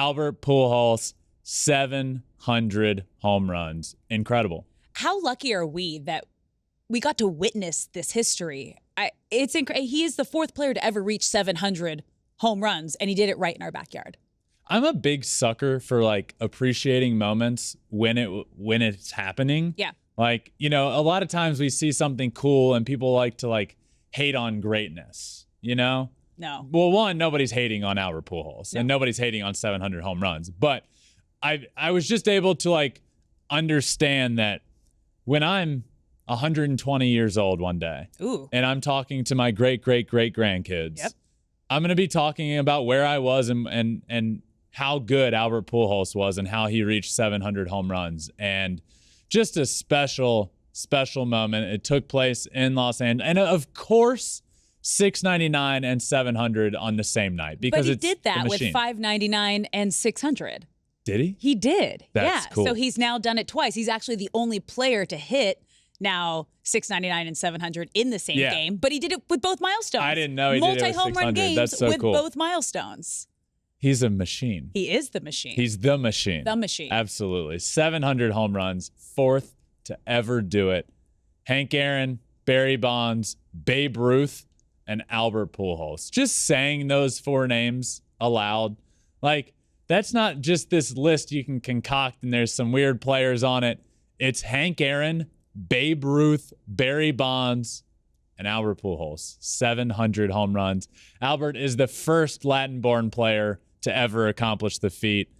Albert Pujols, 700 home runs. Incredible. How lucky are we that we got to witness this history? He is the fourth player to ever reach 700 home runs, and he did it right in our backyard. I'm a big sucker for like appreciating moments when it's happening. Yeah. Like, a lot of times we see something cool and people like to like hate on greatness, No. Well, one, nobody's hating on Albert Pujols and nobody's hating on 700 home runs. But I was just able to like understand that when I'm 120 years old one day and I'm talking to my great-great-great-grandkids, I'm going to be talking about where I was and how good Albert Pujols was and how he reached 700 home runs. And just a special, special moment. It took place in Los Angeles. And of course, 699 and 700 on the same night. Because but he did that with 599 and 600. Did he? He did. That's cool. So he's now done it twice. He's actually the only player to hit now 699 and 700 in the same game, but he did it with both milestones. I didn't know he did it with 600. Multi-home run games That's so with cool. both milestones. He's a machine. He is the machine. He's the machine. The machine. Absolutely. 700 home runs, fourth to ever do it. Hank Aaron, Barry Bonds, Babe Ruth, and Albert Pujols. Just saying those four names aloud, like, that's not just this list you can concoct and there's some weird players on it. It's Hank Aaron, Babe Ruth, Barry Bonds, and Albert Pujols. 700 home runs. Albert is the first Latin-born player to ever accomplish the feat.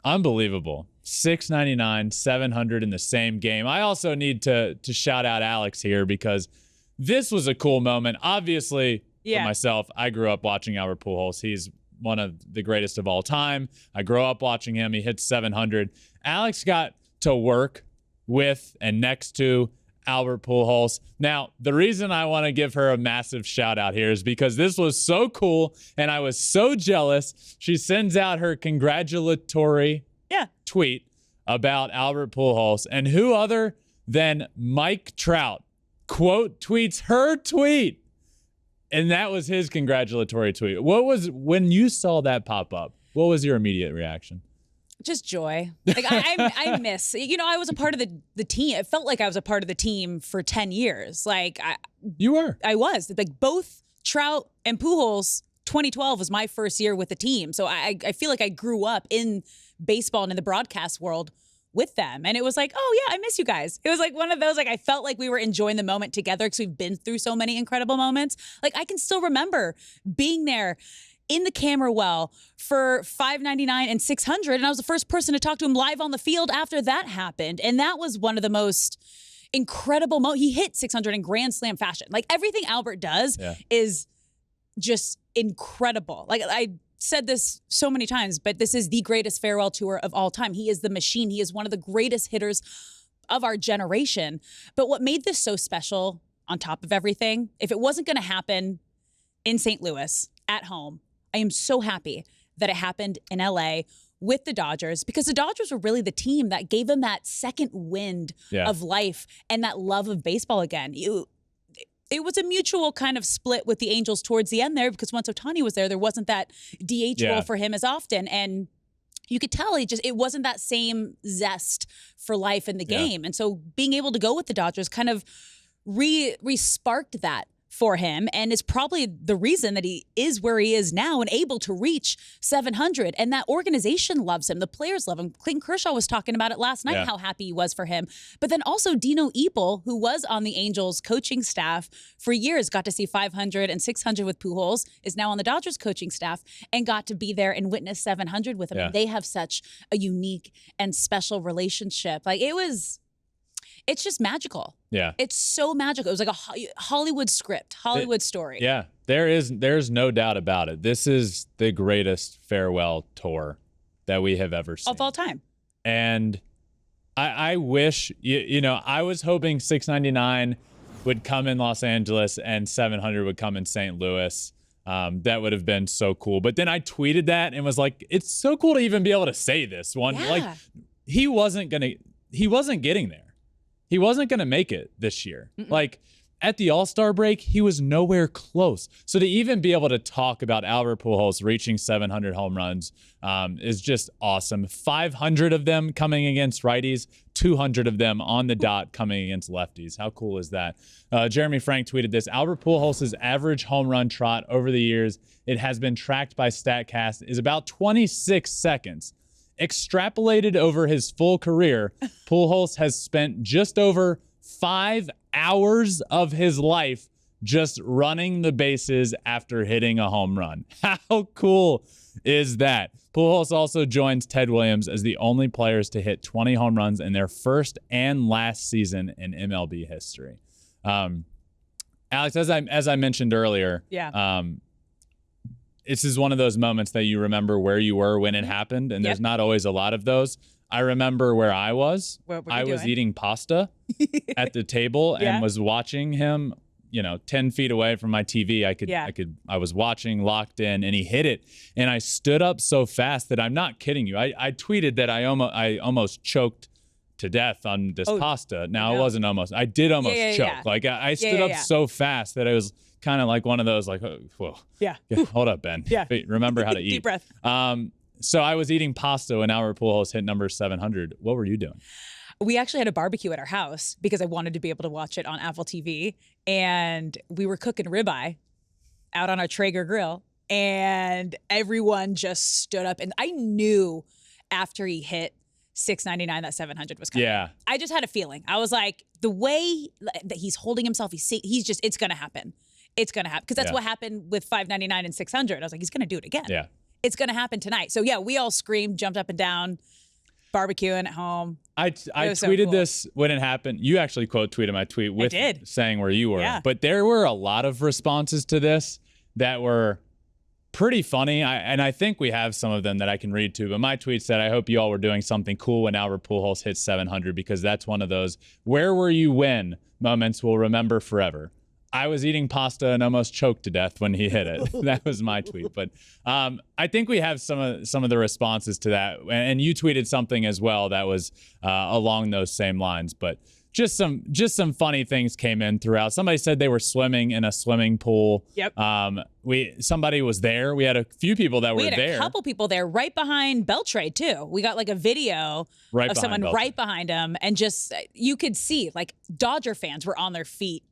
Unbelievable. 699, 700 in the same game. I also need to shout out Alex here because this was a cool moment. Obviously, for myself, I grew up watching Albert Pujols. He's one of the greatest of all time. I grew up watching him. He hit 700. Alex got to work with and next to Albert Pujols. Now, the reason I want to give her a massive shout out here is because this was so cool and I was so jealous. She sends out her congratulatory tweet about Albert Pujols, and who other than Mike Trout quote tweets her tweet. And that was his congratulatory tweet. When you saw that pop up, what was your immediate reaction? Just joy. Like I miss, I was a part of the team. It felt like I was a part of the team for 10 years. Like you were. I was. Like both Trout and Pujols, 2012 was my first year with the team. So I feel like I grew up in baseball and in the broadcast world with them. And it was like, oh yeah, I miss you guys. It was like one of those, like I felt like we were enjoying the moment together because we've been through so many incredible moments. Like I can still remember being there in the camera well for 599 and 600. And I was the first person to talk to him live on the field after that happened. And that was one of the most incredible moments. He hit 600 in grand slam fashion. Like everything Albert does is just incredible. Like I said this so many times, but this is the greatest farewell tour of all time. He is the machine. He is one of the greatest hitters of our generation. But what made this so special on top of everything, if it wasn't going to happen in St. Louis at home, I am so happy that it happened in LA with the Dodgers because the Dodgers were really the team that gave him that second wind of life and that love of baseball again. It was a mutual kind of split with the Angels towards the end there because once Ohtani was there wasn't that DH role for him as often. And you could tell it wasn't that same zest for life in the game. And so being able to go with the Dodgers kind of re-sparked that for him and is probably the reason that he is where he is now and able to reach 700. And that organization loves him. The players love him. Clayton Kershaw was talking about it last night, how happy he was for him. But then also Dino Ebel, who was on the Angels coaching staff for years, got to see 500 and 600 with Pujols, is now on the Dodgers coaching staff and got to be there and witness 700 with him. And they have such a unique and special relationship. Like it's just magical. Yeah. It's so magical. It was like a Hollywood script, Hollywood story. Yeah. There's no doubt about it. This is the greatest farewell tour that we have ever seen. Of all time. And I wish, I was hoping 699 would come in Los Angeles and 700 would come in St. Louis. That would have been so cool. But then I tweeted that and was like, it's so cool to even be able to say this one. Yeah. Like he wasn't getting there. He wasn't going to make it this year. Like at the All-Star break, he was nowhere close. So to even be able to talk about Albert Pujols reaching 700 home runs is just awesome. 500 of them coming against righties, 200 of them on the dot coming against lefties. How cool is that? Jeremy Frank tweeted this. Albert Pujols' average home run trot over the years, it has been tracked by StatCast, is about 26 seconds. Extrapolated over his full career, Pujols has spent just over 5 hours of his life just running the bases after hitting a home run. How cool is that? Pujols also joins Ted Williams as the only players to hit 20 home runs in their first and last season in MLB history. Alex, as I mentioned earlier, this is one of those moments that you remember where you were when it happened, and there's not always a lot of those. I remember where I was. I was eating pasta at the table and was watching him, 10 feet away from my TV. I was watching locked in, and he hit it. And I stood up so fast that I'm not kidding you. I tweeted that I almost choked to death on this pasta. Now, it wasn't almost. I did almost choke. Yeah. Like I stood up so fast that it was kind of like one of those like, whoa. Yeah. Hold up, Ben. Yeah. Remember how to eat. Deep breath. So I was eating pasta when Albert Pujols hit number 700. What were you doing? We actually had a barbecue at our house because I wanted to be able to watch it on Apple TV. And we were cooking ribeye out on our Traeger grill. And everyone just stood up. And I knew after he hit 699 that 700 was coming. Yeah. I just had a feeling. I was like, the way that he's holding himself, it's going to happen. It's going to happen. Because that's what happened with 599 and 600. I was like, he's going to do it again. Yeah. It's going to happen tonight. So, we all screamed, jumped up and down, barbecuing at home. I tweeted this when it happened. You actually quote tweeted my tweet with saying where you were. Yeah. But there were a lot of responses to this that were pretty funny. And I think we have some of them that I can read to. But my tweet said, I hope you all were doing something cool when Albert Pujols hit 700, because that's one of those where were you when moments we'll remember forever. I was eating pasta and almost choked to death when he hit it. That was my tweet. But I think we have some of the responses to that. And you tweeted something as well that was along those same lines. But just some funny things came in throughout. Somebody said they were swimming in a swimming pool. Yep. Somebody was there. We had a few people that were there. We had a couple people there right behind Beltrade too. We got like a video of someone right behind him, and just you could see like Dodger fans were on their feet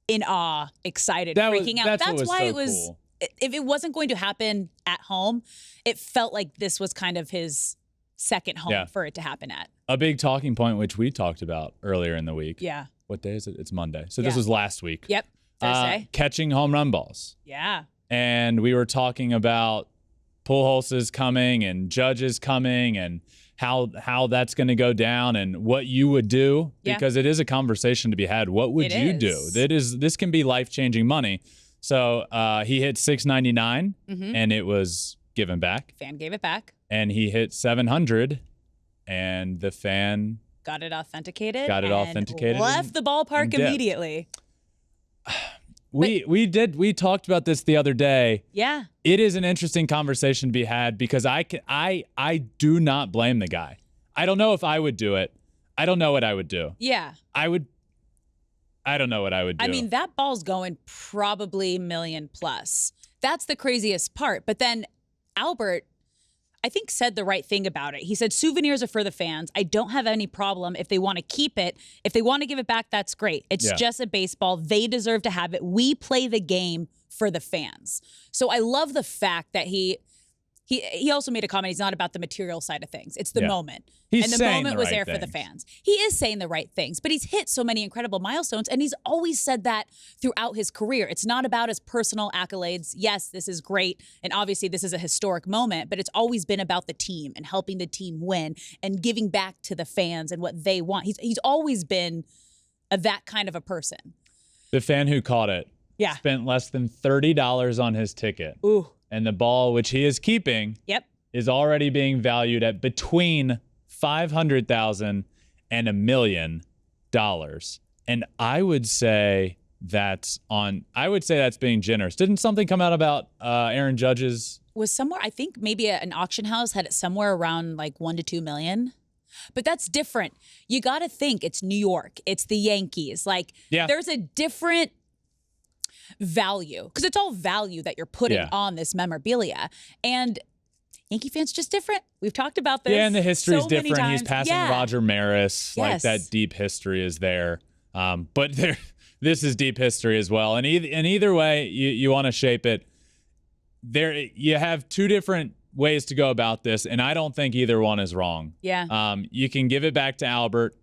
in awe, excited, freaking out. That's why it was cool. If it wasn't going to happen at home, it felt like this was kind of his second home for it to happen at. A big talking point, which we talked about earlier in the week. Yeah. What day is it? It's Monday. So this was last week. Yep. Thursday. Catching home run balls. Yeah. And we were talking about Pujols is coming and Judge is coming and how that's going to go down and what you would do, because it is a conversation to be had. What would you do? This can be life-changing money. So he hit 699 and it was given back. Fan gave it back. And he hit 700 and the fan got it authenticated. Left the ballpark immediately. We talked about this the other day. Yeah. It is an interesting conversation to be had because I do not blame the guy. I don't know if I would do it. I don't know what I would do. Yeah. I don't know what I would do. I mean, that ball's going probably million plus. That's the craziest part. But then Albert, I think, said the right thing about it. He said, souvenirs are for the fans. I don't have any problem if they want to keep it. If they want to give it back, that's great. It's just a baseball. They deserve to have it. We play the game for the fans. So I love the fact that he also made a comment. He's not about the material side of things. It's the moment. And the moment was there for the fans. He is saying the right things, but he's hit so many incredible milestones, and he's always said that throughout his career. It's not about his personal accolades. Yes, this is great, and obviously this is a historic moment, but it's always been about the team and helping the team win and giving back to the fans and what they want. He's always been that kind of a person. The fan who caught it spent less than $30 on his ticket. Ooh. And the ball, which he is keeping, is already being valued at between $500,000 and $1 million. And I would say that's being generous. Didn't something come out about Aaron Judge's? Was somewhere, I think maybe an auction house had it somewhere around like $1 to $2 million. But that's different. You got to think it's New York. It's the Yankees. Like, there's a different value because it's all value that you're putting on this memorabilia. And Yankee fans just different. We've talked about this. Yeah, and the history is different. He's passing Yeah. Roger Maris. Like, that deep history is there. But this is deep history as well. And either way, you want to shape it. You have two different ways to go about this, and I don't think either one is wrong. Yeah. You can give it back to Albert,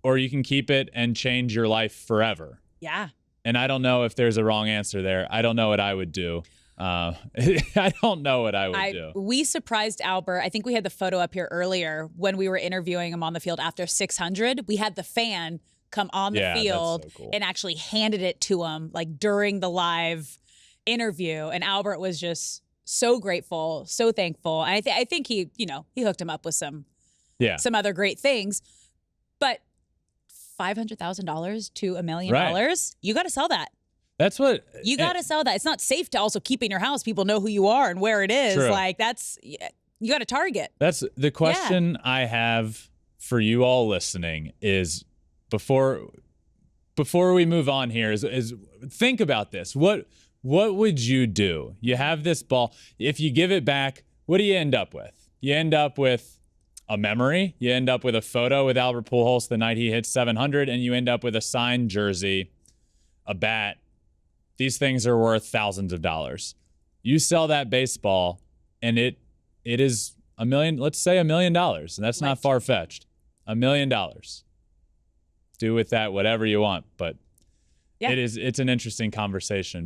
or you can keep it and change your life forever. Yeah. And I don't know if there's a wrong answer there. I don't know what I would do. I don't know what I would do. We surprised Albert. I think we had the photo up here earlier when we were interviewing him on the field after 600. We had the fan come on the field that's so cool. and actually handed it to him like during the live interview. And Albert was just so grateful, so thankful. And I think he hooked him up with some other great things. But $500,000 to $1 million, you got to sell that. That's what you got to sell that. It's not safe to also keep in your house. People know who you are and where it is. True. Like you got to target. That's the question I have for you all listening is before we move on here is think about this. What would you do? You have this ball. If you give it back, what do you end up with? You end up with a memory. You end up with a photo with Albert Pujols the night he hit 700, and you end up with a signed jersey, a bat. These things are worth thousands of dollars. You sell that baseball, and it is $1 million. Let's say $1 million, and that's not far fetched. $1 million. Do with that whatever you want, but it's an interesting conversation.